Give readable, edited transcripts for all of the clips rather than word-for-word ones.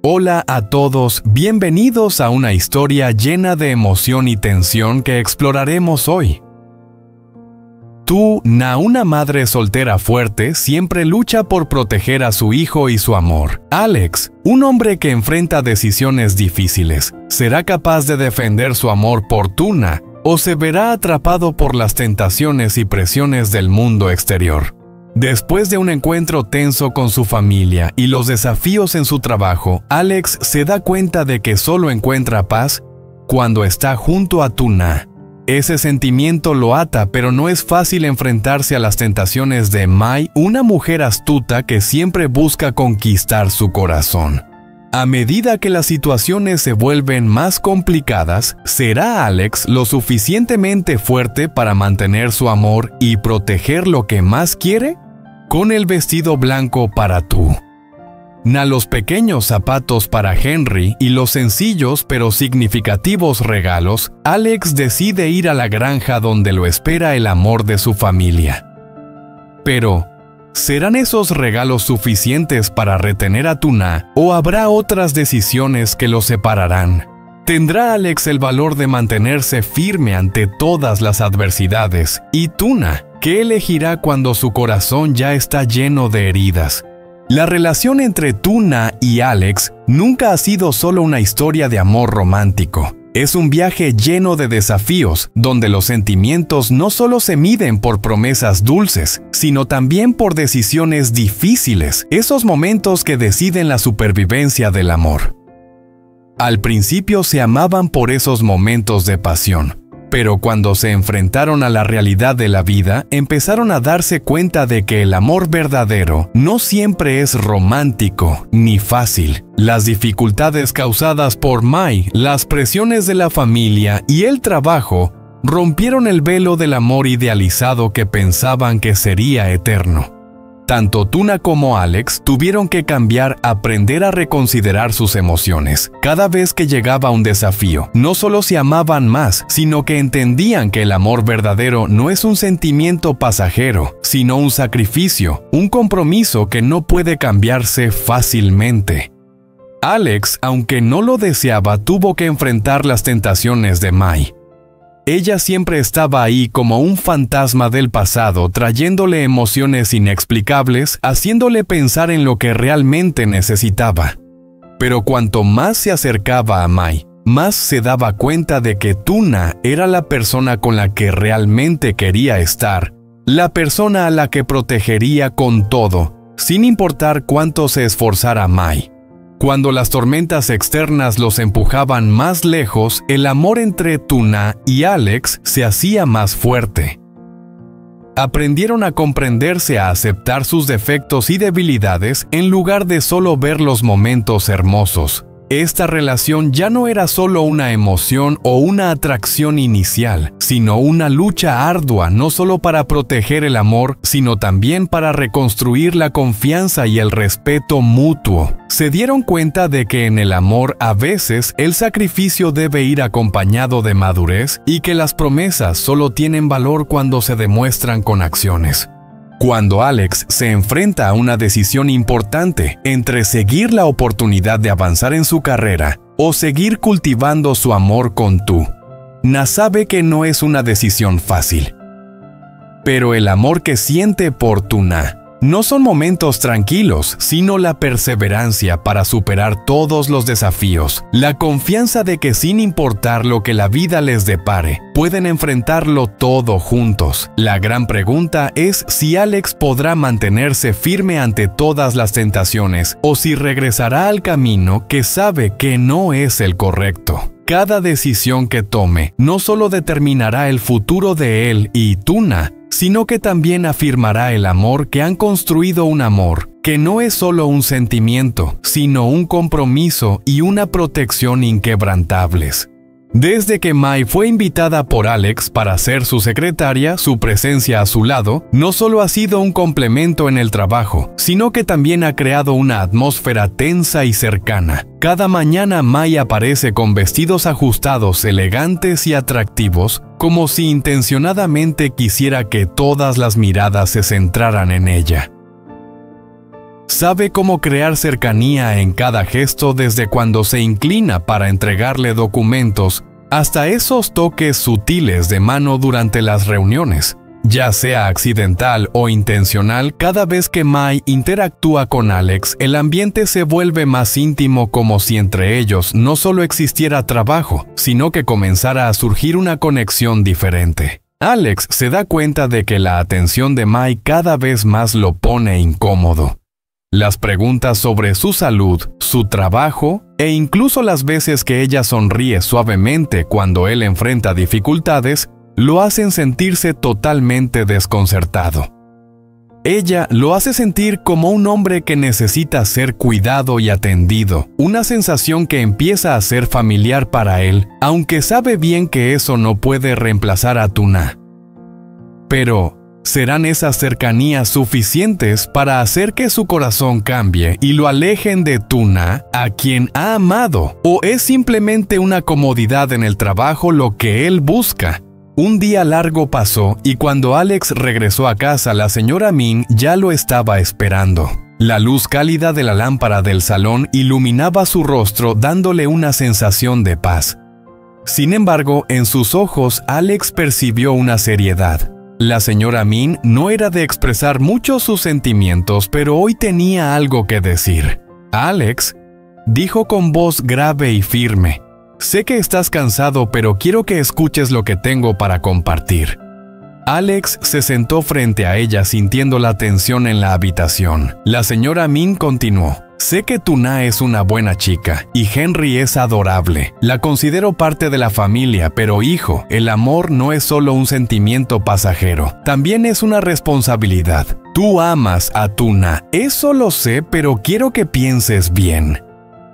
Hola a todos, bienvenidos a una historia llena de emoción y tensión que exploraremos hoy. Tuna, una madre soltera fuerte, siempre lucha por proteger a su hijo y su amor. Alex, un hombre que enfrenta decisiones difíciles, ¿será capaz de defender su amor por Tuna o se verá atrapado por las tentaciones y presiones del mundo exterior? Después de un encuentro tenso con su familia y los desafíos en su trabajo, Alex se da cuenta de que solo encuentra paz cuando está junto a Tuna. Ese sentimiento lo ata, pero no es fácil enfrentarse a las tentaciones de Mai, una mujer astuta que siempre busca conquistar su corazón. A medida que las situaciones se vuelven más complicadas, ¿será Alex lo suficientemente fuerte para mantener su amor y proteger lo que más quiere? Con el vestido blanco para Tuna, los pequeños zapatos para Henry y los sencillos pero significativos regalos, Alex decide ir a la granja donde lo espera el amor de su familia. Pero, ¿serán esos regalos suficientes para retener a Tuna o habrá otras decisiones que lo separarán? ¿Tendrá Alex el valor de mantenerse firme ante todas las adversidades? ¿Y Tuna, qué elegirá cuando su corazón ya está lleno de heridas? La relación entre Tuna y Alex nunca ha sido solo una historia de amor romántico. Es un viaje lleno de desafíos, donde los sentimientos no solo se miden por promesas dulces, sino también por decisiones difíciles, esos momentos que deciden la supervivencia del amor. Al principio se amaban por esos momentos de pasión, pero cuando se enfrentaron a la realidad de la vida, empezaron a darse cuenta de que el amor verdadero no siempre es romántico ni fácil. Las dificultades causadas por Mai, las presiones de la familia y el trabajo rompieron el velo del amor idealizado que pensaban que sería eterno. Tanto Tuna como Alex tuvieron que cambiar, aprender a reconsiderar sus emociones. Cada vez que llegaba un desafío, no solo se amaban más, sino que entendían que el amor verdadero no es un sentimiento pasajero, sino un sacrificio, un compromiso que no puede cambiarse fácilmente. Alex, aunque no lo deseaba, tuvo que enfrentar las tentaciones de Mai. Ella siempre estaba ahí como un fantasma del pasado, trayéndole emociones inexplicables, haciéndole pensar en lo que realmente necesitaba. Pero cuanto más se acercaba a Mai, más se daba cuenta de que Tuna era la persona con la que realmente quería estar, la persona a la que protegería con todo, sin importar cuánto se esforzara Mai. Cuando las tormentas externas los empujaban más lejos, el amor entre Tuna y Alex se hacía más fuerte. Aprendieron a comprenderse, a aceptar sus defectos y debilidades en lugar de solo ver los momentos hermosos. Esta relación ya no era solo una emoción o una atracción inicial, sino una lucha ardua no solo para proteger el amor, sino también para reconstruir la confianza y el respeto mutuo. Se dieron cuenta de que en el amor a veces el sacrificio debe ir acompañado de madurez y que las promesas solo tienen valor cuando se demuestran con acciones. Cuando Alex se enfrenta a una decisión importante entre seguir la oportunidad de avanzar en su carrera o seguir cultivando su amor con Tuna, sabe que no es una decisión fácil. Pero el amor que siente por Tuna no son momentos tranquilos, sino la perseverancia para superar todos los desafíos, la confianza de que sin importar lo que la vida les depare, pueden enfrentarlo todo juntos. La gran pregunta es si Alex podrá mantenerse firme ante todas las tentaciones o si regresará al camino que sabe que no es el correcto. Cada decisión que tome no solo determinará el futuro de él y Tuna, sino que también afirmará el amor que han construido, un amor que no es solo un sentimiento, sino un compromiso y una protección inquebrantables. Desde que Mai fue invitada por Alex para ser su secretaria, su presencia a su lado no solo ha sido un complemento en el trabajo, sino que también ha creado una atmósfera tensa y cercana. Cada mañana Mai aparece con vestidos ajustados, elegantes y atractivos, como si intencionadamente quisiera que todas las miradas se centraran en ella. Sabe cómo crear cercanía en cada gesto, desde cuando se inclina para entregarle documentos hasta esos toques sutiles de mano durante las reuniones. Ya sea accidental o intencional, cada vez que Mai interactúa con Alex, el ambiente se vuelve más íntimo, como si entre ellos no solo existiera trabajo, sino que comenzara a surgir una conexión diferente. Alex se da cuenta de que la atención de Mai cada vez más lo pone incómodo. Las preguntas sobre su salud, su trabajo e incluso las veces que ella sonríe suavemente cuando él enfrenta dificultades lo hacen sentirse totalmente desconcertado. Ella lo hace sentir como un hombre que necesita ser cuidado y atendido, una sensación que empieza a ser familiar para él, aunque sabe bien que eso no puede reemplazar a Tuna. Pero ¿serán esas cercanías suficientes para hacer que su corazón cambie y lo alejen de Tuna, a quien ha amado? ¿O es simplemente una comodidad en el trabajo lo que él busca? Un día largo pasó y cuando Alex regresó a casa, la señora Min ya lo estaba esperando. La luz cálida de la lámpara del salón iluminaba su rostro, dándole una sensación de paz. Sin embargo, en sus ojos, Alex percibió una seriedad. La señora Min no era de expresar mucho sus sentimientos, pero hoy tenía algo que decir. «Alex», dijo con voz grave y firme, «sé que estás cansado, pero quiero que escuches lo que tengo para compartir». Alex se sentó frente a ella, sintiendo la tensión en la habitación. La señora Min continuó. «Sé que Tuna es una buena chica y Henry es adorable. La considero parte de la familia, pero hijo, el amor no es solo un sentimiento pasajero, también es una responsabilidad. Tú amas a Tuna, eso lo sé, pero quiero que pienses bien».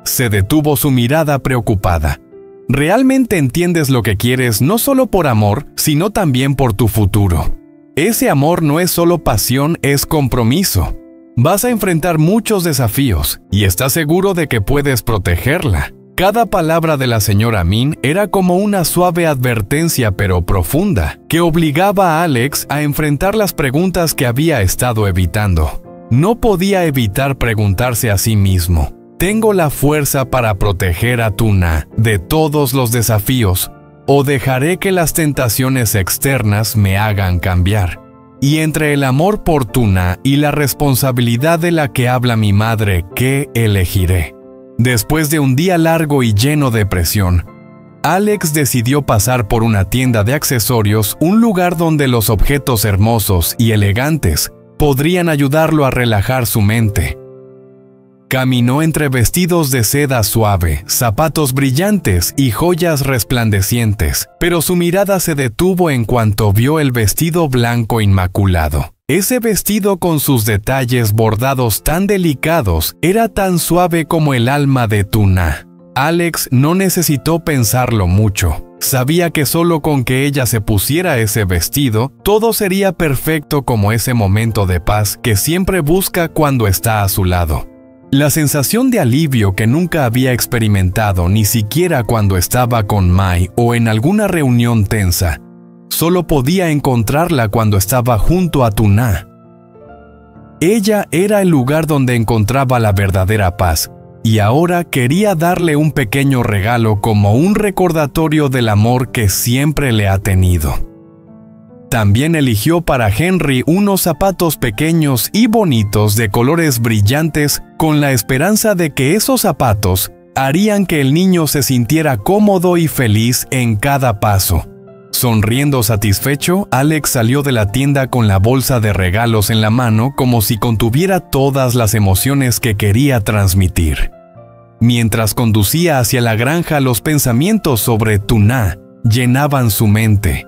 Se detuvo, su mirada preocupada. ¿Realmente entiendes lo que quieres, no solo por amor, sino también por tu futuro? Ese amor no es solo pasión, es compromiso. Vas a enfrentar muchos desafíos y estás seguro de que puedes protegerla. Cada palabra de la señora Min era como una suave advertencia, pero profunda, que obligaba a Alex a enfrentar las preguntas que había estado evitando. No podía evitar preguntarse a sí mismo: ¿tengo la fuerza para proteger a Tuna de todos los desafíos, o dejaré que las tentaciones externas me hagan cambiar? Y entre el amor por Tuna y la responsabilidad de la que habla mi madre, ¿qué elegiré? Después de un día largo y lleno de presión, Alex decidió pasar por una tienda de accesorios, un lugar donde los objetos hermosos y elegantes podrían ayudarlo a relajar su mente. Caminó entre vestidos de seda suave, zapatos brillantes y joyas resplandecientes, pero su mirada se detuvo en cuanto vio el vestido blanco inmaculado. Ese vestido, con sus detalles bordados tan delicados, era tan suave como el alma de Tuna. Alex no necesitó pensarlo mucho. Sabía que solo con que ella se pusiera ese vestido, todo sería perfecto, como ese momento de paz que siempre busca cuando está a su lado. La sensación de alivio que nunca había experimentado, ni siquiera cuando estaba con Mai o en alguna reunión tensa, solo podía encontrarla cuando estaba junto a Tuna. Ella era el lugar donde encontraba la verdadera paz, y ahora quería darle un pequeño regalo como un recordatorio del amor que siempre le ha tenido. También eligió para Henry unos zapatos pequeños y bonitos de colores brillantes, con la esperanza de que esos zapatos harían que el niño se sintiera cómodo y feliz en cada paso. Sonriendo satisfecho, Alex salió de la tienda con la bolsa de regalos en la mano, como si contuviera todas las emociones que quería transmitir. Mientras conducía hacia la granja, los pensamientos sobre Tuna llenaban su mente.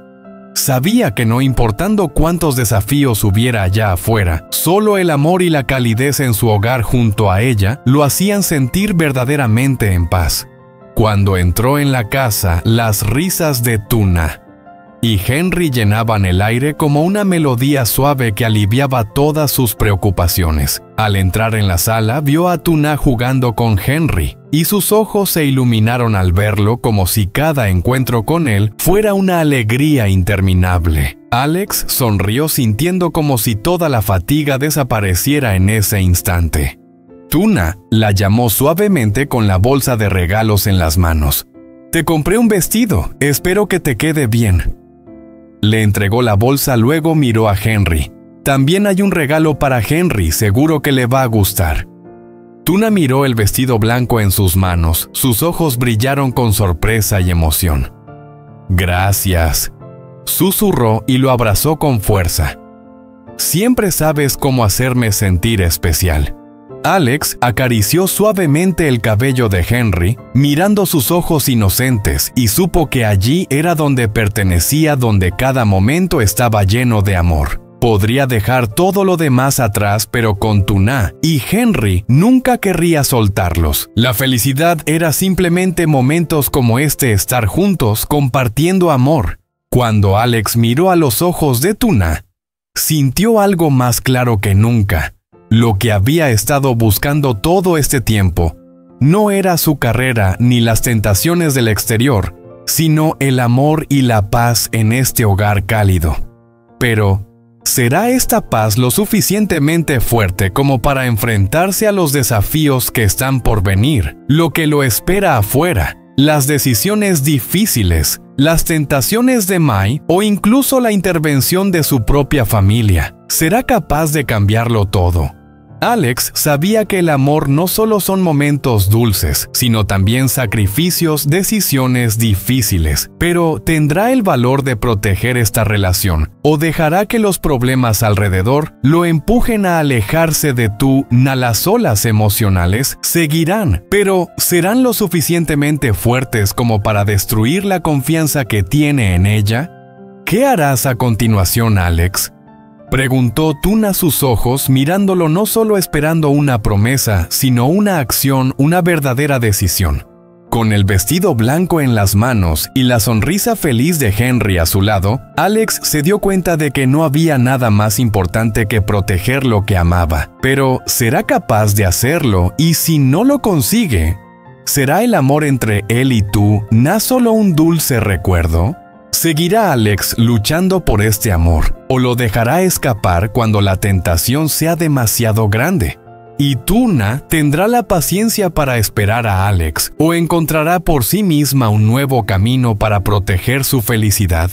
Sabía que no importando cuántos desafíos hubiera allá afuera, solo el amor y la calidez en su hogar junto a ella lo hacían sentir verdaderamente en paz. Cuando entró en la casa, las risas de Tuna y Henry llenaban el aire como una melodía suave que aliviaba todas sus preocupaciones. Al entrar en la sala, vio a Tuna jugando con Henry, y sus ojos se iluminaron al verlo, como si cada encuentro con él fuera una alegría interminable. Alex sonrió sintiendo como si toda la fatiga desapareciera en ese instante. Tuna la llamó suavemente con la bolsa de regalos en las manos. «Te compré un vestido, espero que te quede bien». Le entregó la bolsa, luego miró a Henry. «También hay un regalo para Henry, seguro que le va a gustar». Tuna miró el vestido blanco en sus manos, sus ojos brillaron con sorpresa y emoción. «Gracias», susurró y lo abrazó con fuerza. «Siempre sabes cómo hacerme sentir especial». Alex acarició suavemente el cabello de Henry, mirando sus ojos inocentes, y supo que allí era donde pertenecía, donde cada momento estaba lleno de amor. Podría dejar todo lo demás atrás, pero con Tuna y Henry nunca querría soltarlos. La felicidad era simplemente momentos como este, estar juntos, compartiendo amor. Cuando Alex miró a los ojos de Tuna, sintió algo más claro que nunca. Lo que había estado buscando todo este tiempo no era su carrera ni las tentaciones del exterior, sino el amor y la paz en este hogar cálido. Pero, ¿será esta paz lo suficientemente fuerte como para enfrentarse a los desafíos que están por venir, lo que lo espera afuera, las decisiones difíciles, las tentaciones de Mai o incluso la intervención de su propia familia? ¿Será capaz de cambiarlo todo? Alex sabía que el amor no solo son momentos dulces, sino también sacrificios, decisiones difíciles. Pero ¿tendrá el valor de proteger esta relación? ¿O dejará que los problemas alrededor lo empujen a alejarse de Tuna? Las olas emocionales seguirán, pero ¿serán lo suficientemente fuertes como para destruir la confianza que tiene en ella? ¿Qué harás a continuación, Alex?, preguntó Tuna, sus ojos mirándolo, no solo esperando una promesa, sino una acción, una verdadera decisión. Con el vestido blanco en las manos y la sonrisa feliz de Henry a su lado, Alex se dio cuenta de que no había nada más importante que proteger lo que amaba. Pero, ¿será capaz de hacerlo? Y si no lo consigue, ¿será el amor entre él y Tuna solo un dulce recuerdo? ¿Seguirá Alex luchando por este amor o lo dejará escapar cuando la tentación sea demasiado grande? ¿Y Tuna tendrá la paciencia para esperar a Alex o encontrará por sí misma un nuevo camino para proteger su felicidad?